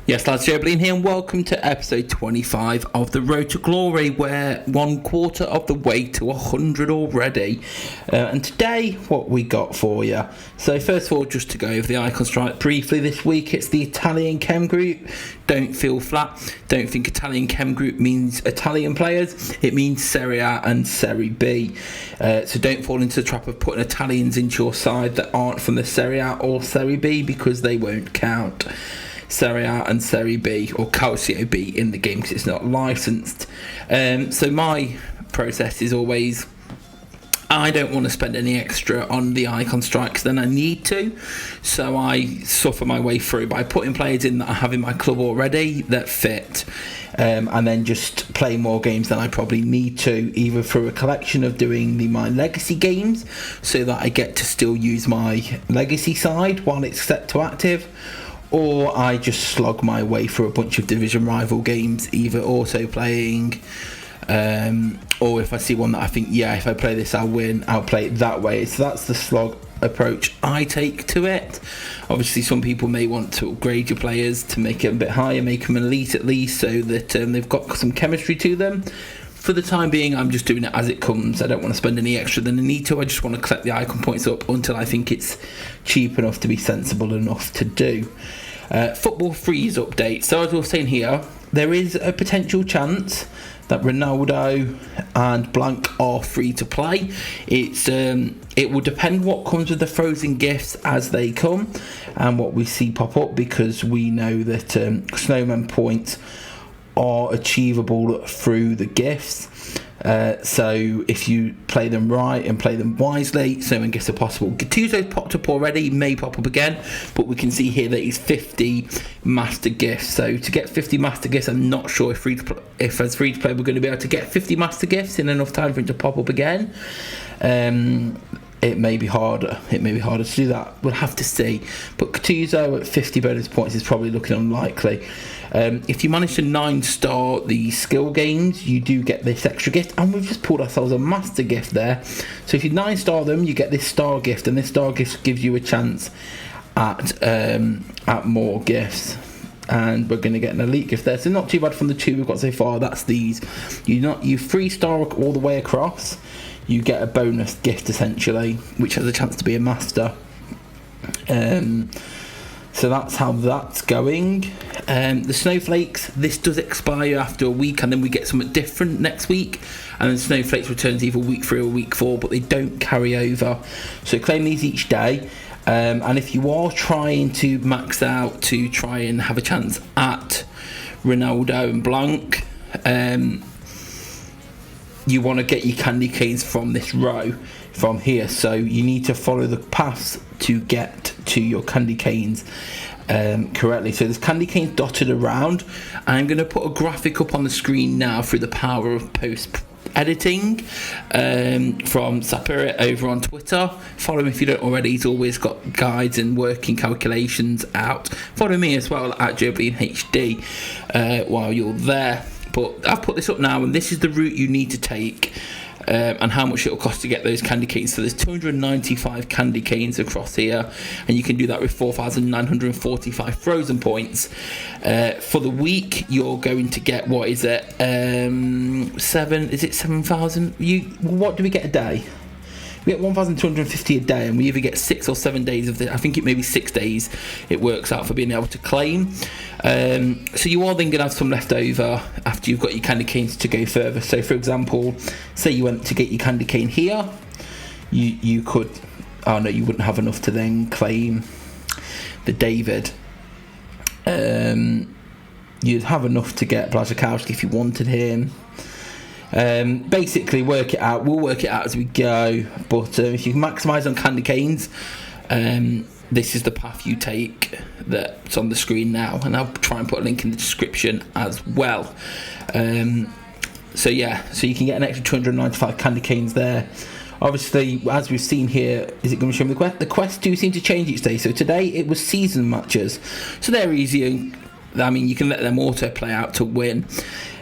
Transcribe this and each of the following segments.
Yes, lads, JOEBILINE here, and welcome to episode 25 of the Road to Glory. We're 1/4 of the way to 100 already. And today, what we got for you. So first of all, just to go over the icon strike briefly this week, it's the Italian Chem group. Don't feel flat. Don't think Italian Chem group means Italian players. It means Serie A and Serie B. So don't fall into the trap of putting Italians into your side that aren't from the Serie A or Serie B, because they won't count. Serie A and Serie B, or Calcio B in the game, because it's not licensed. So my process is always, I don't want to spend any extra on the icon strikes than I need to, so I suffer my way through by putting players in that I have in my club already that fit, and then just play more games than I probably need to, either through a collection of doing my legacy games so that I get to still use my legacy side while it's set to active, or I just slog my way through a bunch of division rival games, either auto playing, or if I see one that I think, yeah, if I play this I'll win, I'll play it that way. So that's the slog approach I take to it. Obviously some people may want to upgrade your players to make it a bit higher, make them elite at least, so that they've got some chemistry to them. For the time being, I'm just doing it as it comes. I don't want to spend any extra than I need to. I just want to collect the icon points up until I think it's cheap enough to be sensible enough to do. Football freeze update. So as I was saying here, there is a potential chance that Ronaldo and Blanc are free to play. It will depend what comes with the frozen gifts as they come and what we see pop up, because we know that snowman points are achievable through the gifts. So if you play them right and play them wisely, snowman gifts are possible. Gattuso's popped up already, may pop up again, but we can see here that he's 50 master gifts. So to get 50 master gifts, I'm not sure if as free to play we're going to be able to get 50 master gifts in enough time for him to pop up again. It may be harder. It may be harder to do that. We'll have to see. But Gattuso at 50 bonus points is probably looking unlikely. If you manage to 9-star the skill games, you do get this extra gift, and we've just pulled ourselves a master gift there. So if you 9-star them, you get this star gift, and this star gift gives you a chance at more gifts. And we're going to get an elite gift there, so not too bad from the two we've got so far. That's these. You 3-star all the way across, you get a bonus gift essentially, which has a chance to be a master. So that's how that's going. The snowflakes, this does expire after a week, and then we get something different next week, and then snowflakes returns either week 3 or week 4, but they don't carry over. So claim these each day. And if you are trying to max out to try and have a chance at Ronaldo and Blanc, you want to get your candy canes from this row from here, so you need to follow the paths to get to your candy canes correctly. So there's candy canes dotted around. I'm going to put a graphic up on the screen now through the power of post editing from Sapirit over on Twitter. Follow him if you don't already. He's always got guides and working calculations out. Follow me as well at joebilineHD while you're there. But I've put this up now, and this is the route you need to take, and how much it'll cost to get those candy canes. So there's 295 candy canes across here, and you can do that with 4,945 frozen points. For the week, you're going to get, what is it? 7,000? What do we get a day? We get 1,250 a day, and we either get 6 or 7 days of the. I think it may be 6 days. It works out for being able to claim. So you are then going to have some left over after you've got your candy canes to go further. So, for example, say you went to get your candy cane here, you could. Oh no, you wouldn't have enough to then claim the David. You'd have enough to get Blazakowski if you wanted him. Basically work it out. We'll work it out as we go, but if you maximise on candy canes, this is the path you take that's on the screen now, and I'll try and put a link in the description as well. So yeah, so you can get an extra 295 candy canes there. Obviously, as we've seen here, is it going to show me the quest? The quests do seem to change each day. So today it was season matches, so they're easy. I mean, you can let them auto play out to win.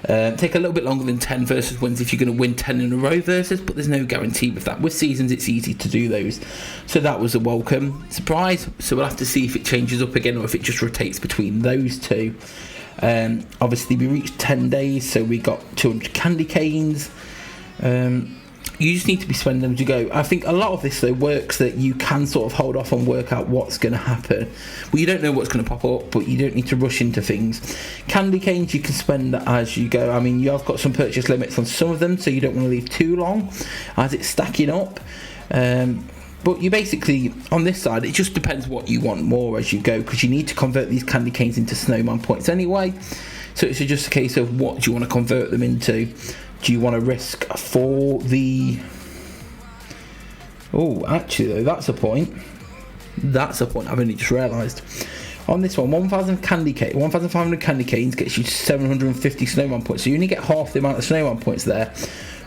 Take a little bit longer than 10 versus wins if you're going to win 10 in a row versus, but there's no guarantee with that. With seasons, it's easy to do those. So that was a welcome surprise. So we'll have to see if it changes up again or if it just rotates between those two. Obviously, we reached 10 days, so we got 200 candy canes. You just need to be spending them to go. I think a lot of this though works that you can sort of hold off and work out what's going to happen. Well, you don't know what's going to pop up, but you don't need to rush into things. Candy canes you can spend as you go. I mean, you have got some purchase limits on some of them, so you don't want to leave too long as it's stacking up. But you basically, on this side, it just depends what you want more as you go, because you need to convert these candy canes into snowman points anyway. So it's just a case of what do you want to convert them into. Do you want to risk for the... Oh, actually, though, that's a point. That's a point I've only just realised. On this one, 1,500 candy canes gets you 750 snowman points. So you only get half the amount of snowman points there.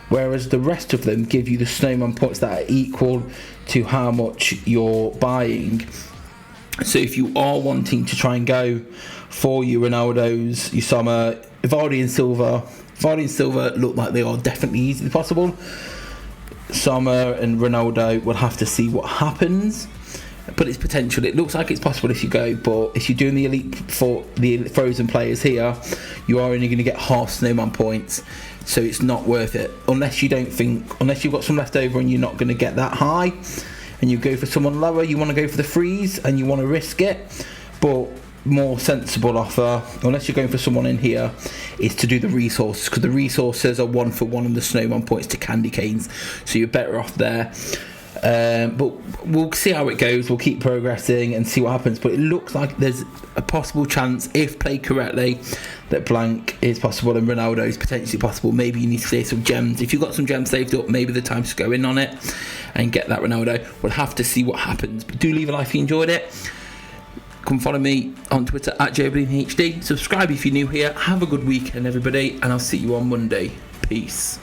Whereas the rest of them give you the snowman points that are equal to how much you're buying. So if you are wanting to try and go for your Ronaldos, your Sommer, Vardy and Silva look like they are definitely easily possible. Sommer and Ronaldo will have to see what happens, but it's potential. It looks like it's possible if you go, but if you're doing the elite for the frozen players here, you are only going to get half snowman points, so it's not worth it unless you've got some left over and you're not going to get that high, and you go for someone lower. You want to go for the freeze and you want to risk it, but more sensible offer, unless you're going for someone in here, is to do the resources, because the resources are 1 for 1 on the snowman points to candy canes, so you're better off there. But we'll see how it goes. We'll keep progressing and see what happens, but it looks like there's a possible chance, if played correctly, that blank is possible and Ronaldo is potentially possible. Maybe you need to save some gems. If you've got some gems saved up, maybe the time to go in on it and get that Ronaldo. We'll have to see what happens, but do leave a like if you enjoyed it. Come follow me on Twitter at joebilineHD. Subscribe if you're new here. Have a good weekend, everybody, and I'll see you on Monday. Peace.